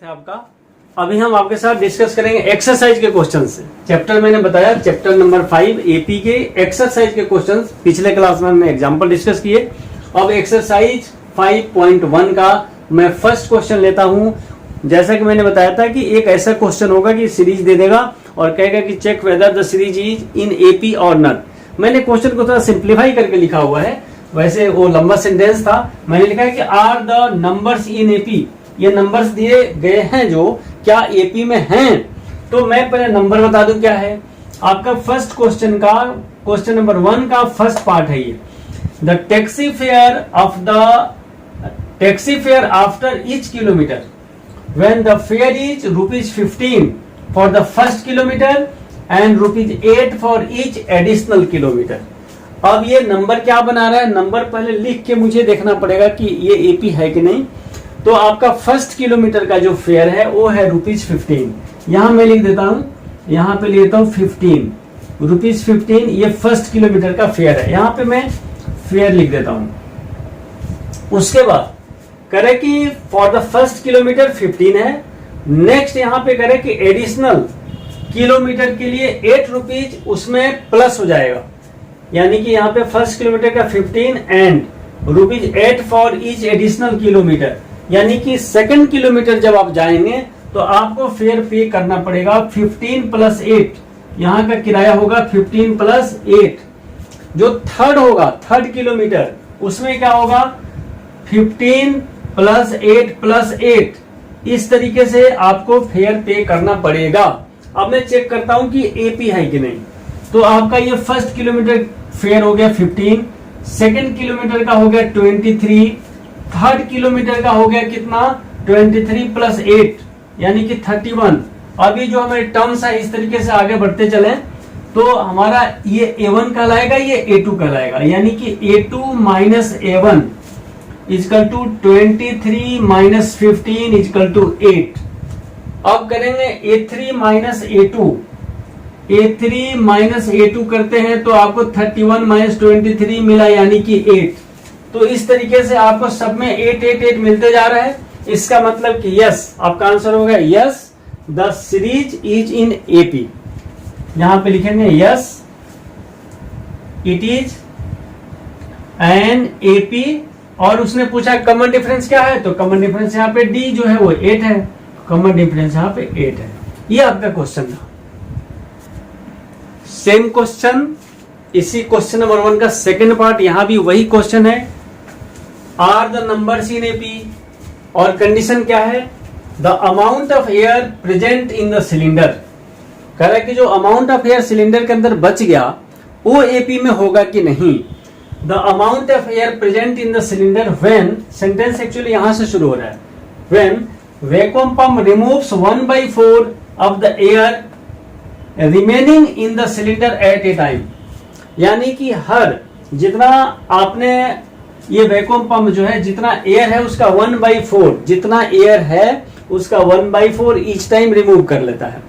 है आपका। अभी हम आपके साथ डिस्कस करेंगे एक्सरसाइज के क्वेश्चंस। चैप्टर मैंने बताया चैप्टर नंबर 5 एपी के एक्सरसाइज के क्वेश्चंस। पिछले क्लास में हमने एग्जांपल डिस्कस किए। अब एक्सरसाइज 5.1 का मैं फर्स्ट क्वेश्चन लेता हूं। जैसा कि मैंने बताया था कि एक ऐसा क्वेश्चन होगा कि सीरीज दे देगा और कहेगा कि check whether the series is in AP और नॉट। मैंने क्वेश्चन को थोड़ा सिंप्लीफाई करके लिखा हुआ है, वैसे वो लंबा सेंटेंस था। मैंने लिखा है कि are the numbers in AP, ये नंबर्स दिए गए हैं जो क्या एपी में हैं। तो मैं पहले नंबर बता दूं क्या है। आपका फर्स्ट क्वेश्चन का क्वेश्चन नंबर 1 का फर्स्ट पार्ट है ये। The taxi fare after each kilometre when the fare is ₹15 for the first kilometer and ₹8 for each additional kilometer। अब ये नंबर क्या बना रहा है, नंबर पहले लिख के मुझे देखना पड़ेगा कि ये एपी है कि नहीं। तो आपका फर्स्ट किलोमीटर का जो फेयर है वो है ₹15। यहां मैं लिख देता हूं, यहां पे लेता हूं 15 ₹15। ये फर्स्ट किलोमीटर का फेयर है, यहां पे मैं फेयर लिख देता हूं। उसके बाद करे कि फॉर द फर्स्ट किलोमीटर 15 है। नेक्स्ट यहां पे करे कि एडिशनल किलोमीटर के लिए ₹8 उसमें प्लस हो जाएगा, यानी कि यहां पे फर्स्ट किलोमीटर का 15 and ₹8 for each additional kilometre, यानी कि सेकंड किलोमीटर जब आप जाएंगे तो आपको फेयर पे करना पड़ेगा 15 प्लस 8। यहां का किराया होगा 15 प्लस 8। जो थर्ड होगा, थर्ड किलोमीटर, उसमें क्या होगा 15 प्लस 8 प्लस 8। इस तरीके से आपको फेयर पे करना पड़ेगा। अब मैं चेक करता हूं कि एपी है कि नहीं। तो आपका ये फर्स्ट किलोमीटर फेयर हो गया 15, सेकंड किलोमीटर का हो गया 23, थर्ड किलोमीटर का हो गया कितना 23 प्लस 8 यानी कि 31। अभी जो हमारे टर्म्स है इस तरीके से आगे बढ़ते चले तो हमारा ये A1 कहलाएगा, ये A2 कहलाएगा, यानी कि A2 minus A1 equal to 23 minus 15 equal to 8। अब करेंगे A3 minus A2, A3 minus A2 करते हैं तो आपको 31 माइनस 23 मिला, यानी कि 8। तो इस तरीके से आपको सब में 8 8 8 मिलते जा रहा है। इसका मतलब कि यस, आपका आंसर होगा yes the series is in AP. यहां पे लिखेंगे yes it is an AP. और उसने पूछा कॉमन डिफरेंस क्या है, तो कॉमन डिफरेंस यहाँ पे डी जो है वो 8 है, कॉमन डिफरेंस यहाँ पे 8 है। ये आपका क्वेश्चन था। सेम क्वेश्चन, इसी क्वेश्चन नंबर 1 का सेकंड पार्ट, यहां भी वही क्वेश्चन है। Are the numbers in AP और कंडीशन क्या है, the amount of air present in the cylinder. कह रहा है कि जो अमाउंट ऑफ एयर सिलेंडर के अंदर बच गया वो एपी में होगा कि नहीं। The amount of air present in the cylinder when, sentence actually यहां से शुरू हो रहा है, when vacuum pump removes 1/4 of the air remaining in the cylinder eight A time. यानी कि हर जितना आपने ये वैक्यूम पंप जो है जितना एयर है उसका 1/4, जितना एयर है उसका 1/4 ईच टाइम रिमूव कर लेता है।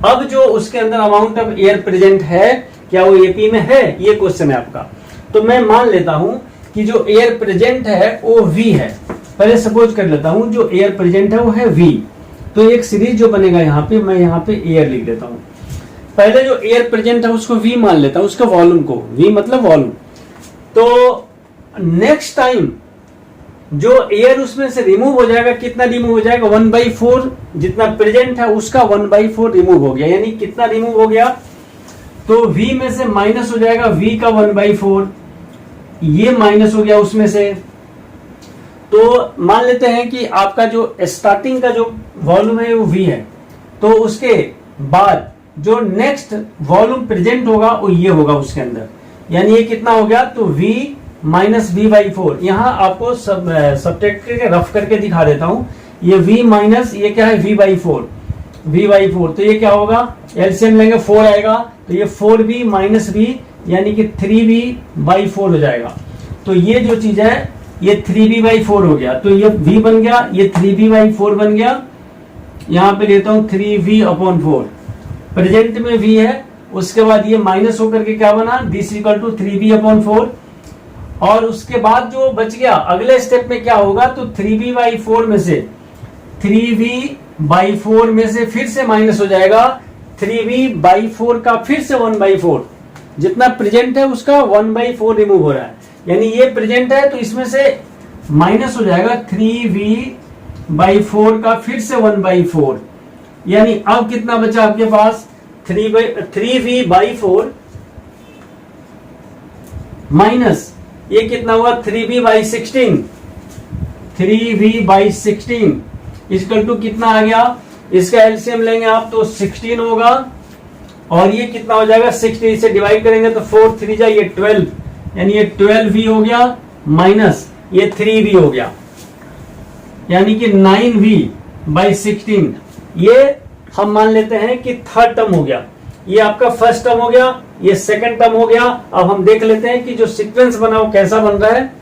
अब जो उसके अंदर अमाउंट ऑफ एयर प्रेजेंट है क्या वो एपी में है, ये क्वेश्चन है आपका। तो मैं मान लेता हूं कि जो एयर प्रेजेंट है वो V है। पहले सपोज कर लेता हूं जो एयर प्रेजेंट है वो है V। तो एक सीरीज जो बनेगा यहाँ पे, मैं यहाँ पे एयर लिख देता हूं। पहले जो एयर प्रेजेंट है उसको V मान लेता हूं, उसका वॉल्यूम को, V मतलब वॉल्यूम। तो नेक्स्ट टाइम जो एयर उसमें से रिमूव हो जाएगा, कितना रिमूव हो जाएगा 1/4, जितना प्रेजेंट है उसका 1/4 रिमूव हो गया। यानी कितना रिमूव हो गया, तो V में से माइनस हो जाएगा V का 1/4, ये माइनस हो गया उसमें से। तो मान लेते हैं कि आपका जो स्टार्टिंग का जो वॉल्यूम है वो V है, तो उसके बाद जो नेक्स्ट वॉल्यूम प्रेजेंट होगा वो ये होगा उसके अंदर, यानी ये कितना हो गया, तो V माइनस V/4। यहां आपको सब्ट्रैक्ट करके रफ करके दिखा देता हूं। ये V माइनस ये क्या है V/4, तो ये क्या होगा, एलसीएम लेंगे 4 आएगा, तो ये 4V माइनस V यानी कि 3V/4 हो जाएगा। तो ये जो चीज है ये 3V/4 हो गया, तो ये V बन गया, ये 3V/4 बन गया। यहां पे लेता हूं 3V/4, प्रेजेंट में V है, उसके बाद ये माइनस होकर के क्या बना, दिस इक्वल टू 3V/4। और उसके बाद जो बच गया अगले स्टेप में क्या होगा, तो 3V/4 में से 3V बाई 4 में से फिर से माइनस हो जाएगा 3v/4 का फिर से 1/4, जितना प्रेजेंट है उसका 1/4 रिमूव हो रहा है, यानी ये प्रेजेंट है तो इसमें से माइनस हो जाएगा 3v/4 का फिर से 1/4, यानी अब कितना बचा आपके पास 3v/4 माइनस ये कितना हुआ 3v/16, 3v/16 इक्वल टू कितना आ गया, इसका एलसीएम लेंगे आप तो 16 होगा, और ये कितना हो जाएगा 16 से डिवाइड करेंगे तो 4 3 जा ये 12, यानी ये 12v हो गया माइनस ये 3v हो गया, यानी कि 9v/16। ये हम मान लेते हैं कि थर्ड टर्म हो गया, ये आपका फर्स्ट टर्म हो गया, ये सेकंड टर्म हो गया। अब हम देख लेते हैं कि जो सीक्वेंस बना वो कैसा बन रहा है।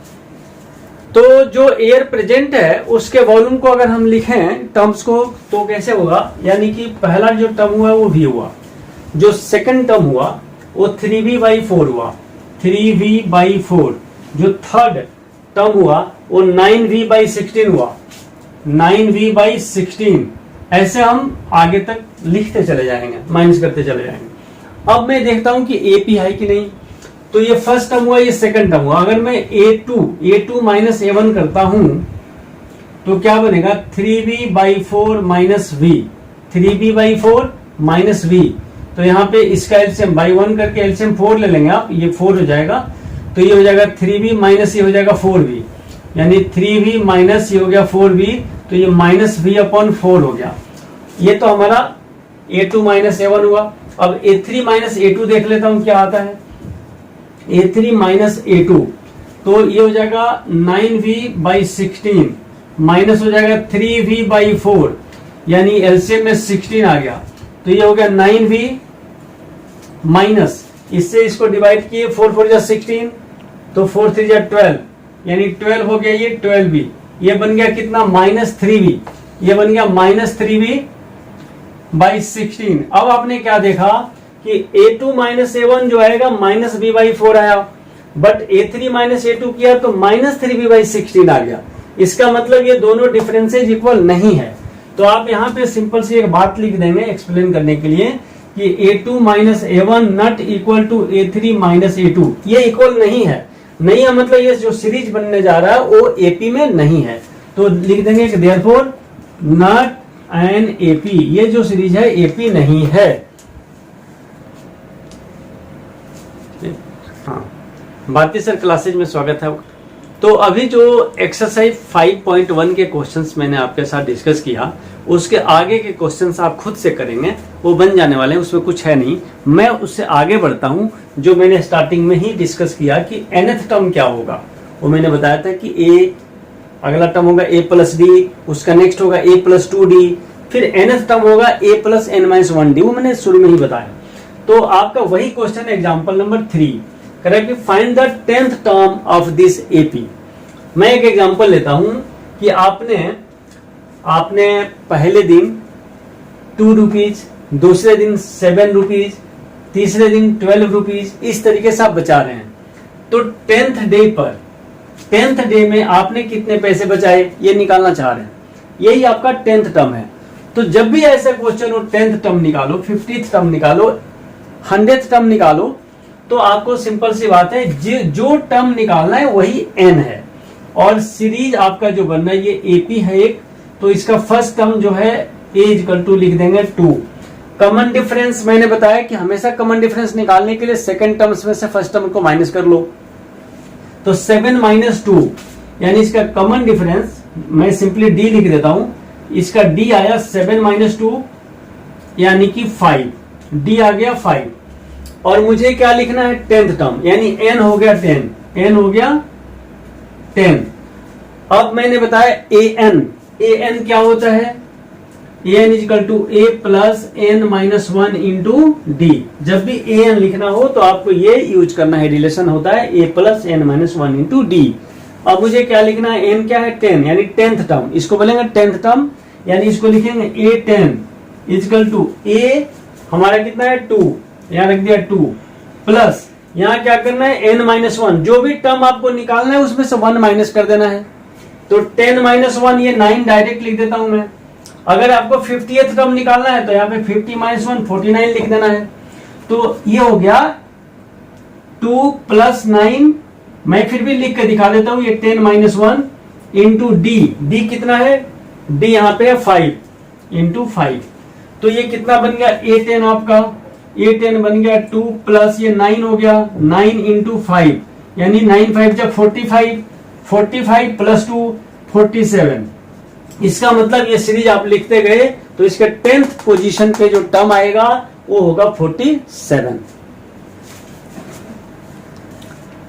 तो जो एयर प्रेजेंट है उसके वॉल्यूम को अगर हम लिखें टर्म्स को तो कैसे होगा, यानी कि पहला जो टर्म हुआ वो v हुआ, जो सेकंड टर्म हुआ वो 3v/4 हुआ, 3v/4, जो थर्ड टर्म हुआ वो 9v/16 हुआ, 9v/16। ऐसे हम आगे तक लिखते चले जाएंगे, माइनस करते चले जाएंगे। अब मैं देखता हूं कि AP है कि नहीं, तो ये फर्स्ट टर्म हुआ, ये सेकंड टर्म हुआ। अगर मैं A2 माइनस A1 करता हूं तो क्या बनेगा 3v/4 minus v, 3v/4 minus v। तो यहाँ पे इसका एलसीएम बाई 1 करके एलसीएम 4 ले लेंगे आप, ये 4 हो जाएगा, तो ये हो जाएगा 3v माइनस ये हो जाएगा 4v, यानी 3v माइनस ये हो गया 4v, तो ये माइनस v/4 हो गया। ये तो हमारा A2 माइनस A1 हुआ। अब A3 माइनस A2 देख लेता हूं क्या आता है। A3 माइनस A2 तो ये हो जाएगा 9v/16 माइनस हो जाएगा 3v/4, यानी एलसीएम में 16 आ गया, तो ये हो गया 9v माइनस, इससे इसको डिवाइड किए 4 4 जा 16, तो 4 3 जा 12, यानी 12 हो गया, ये 12v, ये बन गया कितना माइनस 3v, ये बन गया माइनस 3v/16। अब आपने क्या देखा कि A2 माइनस A1 जो आएगा माइनस v/4 आया, बट A3 माइनस A2 किया तो माइनस 3v/16 आ गया। इसका मतलब ये दोनों डिफरेंसेज इक्वल नहीं है। तो आप यहाँ पे सिंपल सी एक बात लिख देंगे एक्सप्लेन करने के लिए कि A2 minus A1 not equal to A3 minus A2, ये इक्वल नहीं है। नहीं है मतलब ये जो सीरीज बनने जा रहा है वो AP में नहीं है, तो लिख देंगे कि देयरफॉर नॉट एन AP, ये जो सीरीज है AP नहीं है। हाँ, भारतीय सर क्लासेज में स्वागत है। तो अभी जो एक्सरसाइज 5.1 के क्वेश्चंस मैंने आपके साथ डिस्कस किया, उसके आगे के क्वेश्चंस आप खुद से करेंगे, वो बन जाने वाले हैं, उसमें कुछ है नहीं। मैं उससे आगे बढ़ता हूं, जो मैंने स्टार्टिंग में ही डिस्कस किया कि nth टर्म क्या होगा। वो मैंने बताया था कि a अगला टर्म होगा a प्लस डी, उसका नेक्स्ट होगा a प्लस 2d, फिर nth टर्म होगा a प्लस n-1d, वो मैंने शुरू में ही बताया। तो आपका वही question example number 3 correct, find the 10th term of this AP। मैं एक एग्जांपल लेता हूं कि आपने पहले दिन 2 रुपीज, दूसरे दिन 7 रुपीज, तीसरे दिन 12 रुपीज, इस तरीके से आप बचा रहे हैं। तो 10th डे पर 10th डे में आपने कितने पैसे बचाए ये निकालना चाह रहे हैं, यही आपका 10th टर्म है। तो जब भी ऐसा क्वेश्चन हो 10th टर्म निकालो, 50th टर्म निकालो, 100th टर्म निकालो, तो आपको सिंपल सी बात है जो टर्म निकालना है वही n है, और सीरीज आपका जो बनना है ये AP है एक, तो इसका फर्स्ट टर्म जो है a इक्वल टू लिख देंगे 2। कॉमन डिफरेंस मैंने बताया कि हमेशा कॉमन डिफरेंस निकालने के लिए सेकंड टर्म्स में से फर्स्ट टर्म को माइनस कर लो, तो 7 माइनस 2, यानी इसका कॉमन डिफरेंस मैं सिंपली d लिख देता हूं, इसका d आया 7 माइनस 2 यानी कि 5, d आ गया 5। और मुझे क्या लिखना है 10th टर्म, यानी n हो गया 10, n हो गया 10। अब मैंने बताया an क्या होता है, an equal to a plus n-1 into D. जब भी an लिखना हो तो आपको ये यूज करना है, रिलेशन होता है a plus n-1 into D. अब मुझे क्या लिखना है, n क्या है 10, यानी 10th टर्म, इसको बोलेंगे 10th टर्म, यानी इसको लिखेंगे a10 इक्वल टू a हमारा कितना है 2, यहाँ रख दिया 2, प्लस यहाँ क्या करना है n-1, जो भी टर्म आपको निकालना है उसमें से 1 माइनस कर देना है। तो 10 - 1 ये 9 डायरेक्ट लिख देता हूं मैं, अगर आपको 50th टर्म निकालना है तो यहाँ पे 50 माइनस 1 49 लिख देना है। तो ये हो गया 2 प्लस 9, मैं फिर भी लिख के दिखा देता हूं, ये 10 माइनस 1 इंटू डी, डी कितना है, डी यहाँ पे है 5 इंटू 5, तो ये कितना बन गया A10 आपका, A10 बन गया 2 प्लस ये 9 हो गया 9 इंटू 5, यानी 9 5 जब 45, 45 प्लस 2 47। इसका मतलब ये सीरीज आप लिखते गए तो इसके 10th पोजीशन पे जो टर्म आएगा वो होगा 47।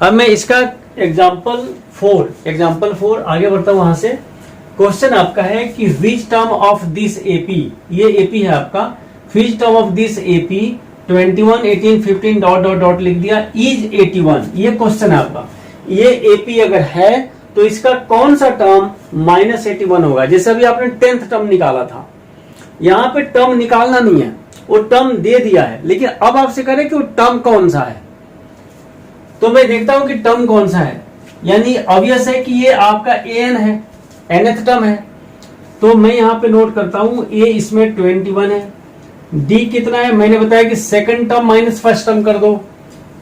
अब मैं इसका एग्जाम्पल 4 आगे बढ़ता हूं। वहां से क्वेश्चन आपका है कि which term of this AP, ये एपी है आपका, which term of this AP 21 18 15 dot dot dot लिख दिया इज 81, ये क्वेश्चन है आपका। ये एपी अगर है तो इसका कौन सा टर्म -81 होगा। जैसे अभी आपने 10th टर्म निकाला था, यहां पे टर्म निकालना नहीं है, वो टर्म दे दिया है, लेकिन अब आपसे करें कि वो टर्म कौन सा है, तो मैं देखता हूं कि टर्म कौन सा है। यानी ऑब्वियस है कि ये आपका an है, nth टर्म है, तो मैं यहां पे नोट करता हूं a इसमें 21 है, d कितना है, मैंने बताया कि second term minus first term कर दो,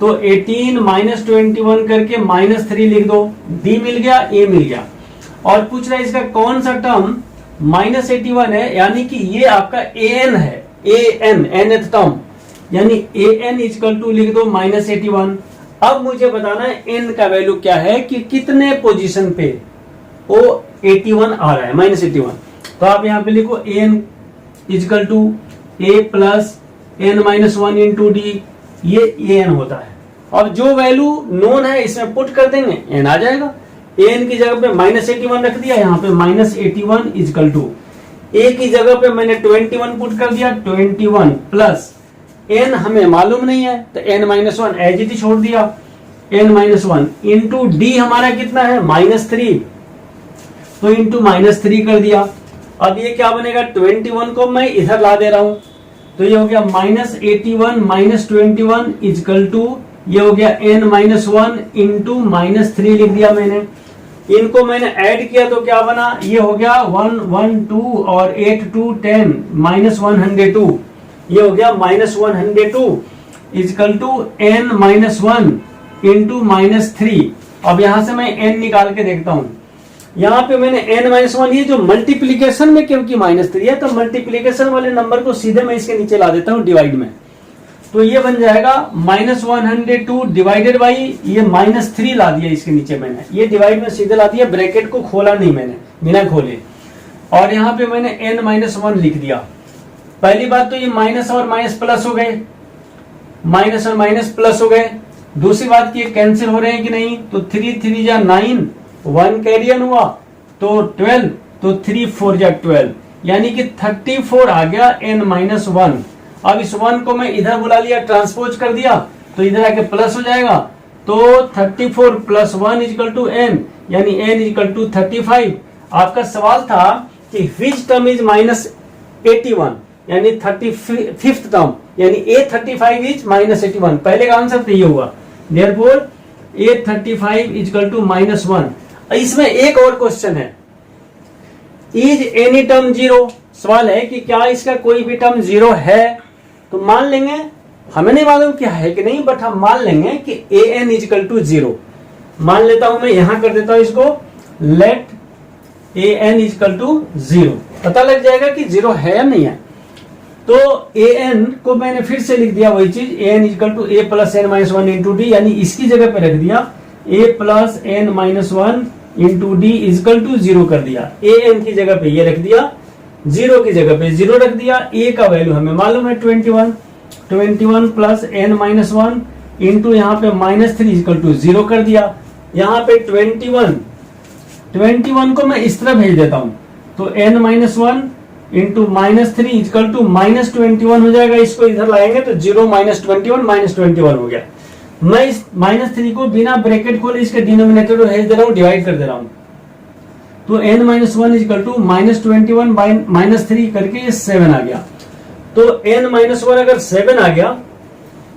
तो 18 माइनस 21 करके -3 लिख दो, d मिल गया, a मिल गया। और पूछ रहा है इसका कौन सा टर्म -81 है, यानी कि ये आपका an है, an nth टर्म, यानी an इक्वल टू लिख दो -81। अब मुझे बताना है n का वैल्यू क्या है, कि कितने पोजीशन पे वो 81 आ रहा है, -81। तो आप यहां पे लिखो an equal to a plus n minus 1 into D, ये an होता है। अब जो वैल्यू नोन है इसमें पुट कर देंगे, n आ जाएगा। an की जगह पे -81 रख दिया, यहाँ पे -81 इक्वल टू a की जगह पे मैंने 21 पुट कर दिया, 21 प्लस n हमें मालूम नहीं है तो n-1 एज इट इज छोड़ दिया, n-1 इंटू डी हमारा कितना है -3, तो इंटू -3 कर दिया। अब ये क्या बनेगा, 21 को मैं इधर ला दे रहा हूं, तो ये हो गया -81 -21 इक्वल टू, ये हो गया n-1 इंटू -3 लिख दिया मैंने। इनको मैंने ऐड किया तो क्या बना, ये हो गया 112 और 8 2 10 -102, ये हो गया -102 इक्वल टू n-1 इंटू -3। अब यहां से मैं n निकाल के देखता हूं, यहां पे मैंने n-1, ये जो मल्टीप्लीकेशन में क्योंकि -3 है तो मल्टीप्लीकेशन वाले नंबर को सीधे मैं इसके नीचे ला देता हूं डिवाइड में, तो ये बन जाएगा -102 डिवाइडेड बाई ये -3 ला दिया इसके नीचे मैंने, ये डिवाइड में सीधे ला दिया, ब्रैकेट को खोला नहीं मैंने बिना खोले, और यहाँ पे मैंने n-1 लिख दिया। पहली बात तो ये माइनस और माइनस प्लस हो गए, माइनस और माइनस प्लस हो गए। दूसरी बात कि ये कैंसिल हो रहे हैं कि नहीं, तो 3 3 जा 9, 1 कैरियन हुआ तो 12, तो 3 4 जा 12, यानी कि 34 आ गया n-1। अब इस 1 को मैं इधर बुला लिया, ट्रांसपोज कर दिया, तो इधर आके प्लस हो जाएगा, तो 34 प्लस 1 इक्वल टू n, यानी n इक्वल टू 35। आपका सवाल था कि विच टर्म इज -81, यानी 35th टर्म, यानी A35 इज -81, पहले का आंसर तो ये हुआ, देयरफॉर A35 इक्वल टू -1। इसमें एक और क्वेश्चन है, इज एनी टर्म 0, सवाल है कि क्या इसका कोई भी टर्म 0 है, तो मान लेंगे, हमें नहीं मालूम क्या है कि नहीं, बट हम मान लेंगे कि an इक्वल टू 0 मान लेता हूं मैं, यहां कर देता हूं इसको, लेट an इक्वल टू 0, पता लग जाएगा कि 0 है या नहीं है। तो an को मैंने फिर से लिख दिया वही चीज, an equal to a plus n-1 into D, यानी इसकी जगह पे रख दिया a plus n-1 into D equal to 0 कर दिया, an की जगह पे ये रख दिया, 0 की जगह पे 0 रख दिया। a का वैल्यू हमें मालूम है 21 प्लस n-1 इंटू यहाँ पे -3 इक्वल टू 0 कर दिया। यहाँ पे 21 को मैं इस तरह भेज देता हूं, तो n-1 इंटू -3 इक्वल टू -21 हो जाएगा, इसको इधर लाएंगे तो 0 -21 हो गया। मैं इस -3 को बिना ब्रैकेट खोले इसके डिनोमिनेटर को भेज दे रहा हूँ, डिवाइड कर दे रहा हूँ, तो n-1 इक्वल टू -21 बाई -3 करके ये 7 आ गया। तो n-1 अगर 7 आ गया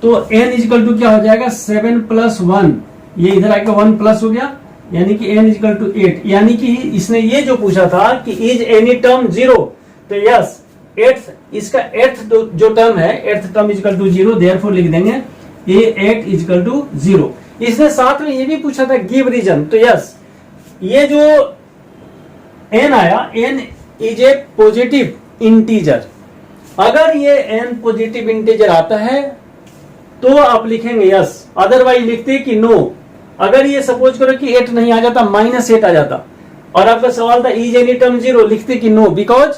तो n इक्वल टू क्या हो जाएगा, 7 प्लस 1, ये इधर आके 1 प्लस हो गया, यानी कि n इक्वल टू 8। यानी कि इसने ये जो पूछा था कि इज एनी टर्म 0, तो यस एट्थ इसका एट्थ जो टर्म है eighth term equal to 0, therefore लिख देंगे ये 8 इजकल टू 0। इसने साथ में ये भी पूछा था गिव रीजन, तो यस ये जो n आया n is a positive integer. अगर ये n पॉजिटिव इंटीजर आता है तो आप लिखेंगे यस, अदरवाइज लिखते कि नो। अगर ये सपोज करो कि 8 नहीं आ जाता, -8 आ जाता और आपका सवाल था इज एनी टर्म 0, लिखते कि नो, बिकॉज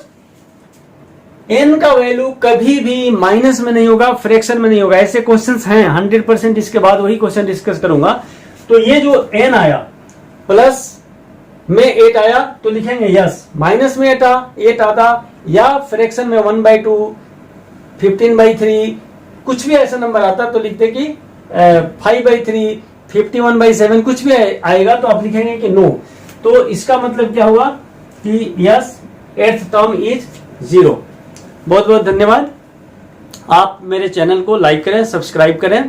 n का वैल्यू कभी भी माइनस में नहीं होगा, फ्रैक्शन में नहीं होगा। ऐसे क्वेश्चंस हैं 100%, इसके बाद वही क्वेश्चन डिस्कस करूंगा। तो ये जो n आया प्लस में 8 आया तो लिखेंगे यस, माइनस में 8 आता या फ्रैक्शन में 1/2, 15/3 कुछ भी ऐसा नंबर आता तो लिखते कि 5/3, 51/7 कुछ भी आएगा तो आप लिखेंगे कि नो। तो इसका मतलब क्या हुआ कि यस एट्थ टर्म इज 0। बहुत बहुत धन्यवाद। आप मेरे चैनल को लाइक करें, सब्सक्राइब करें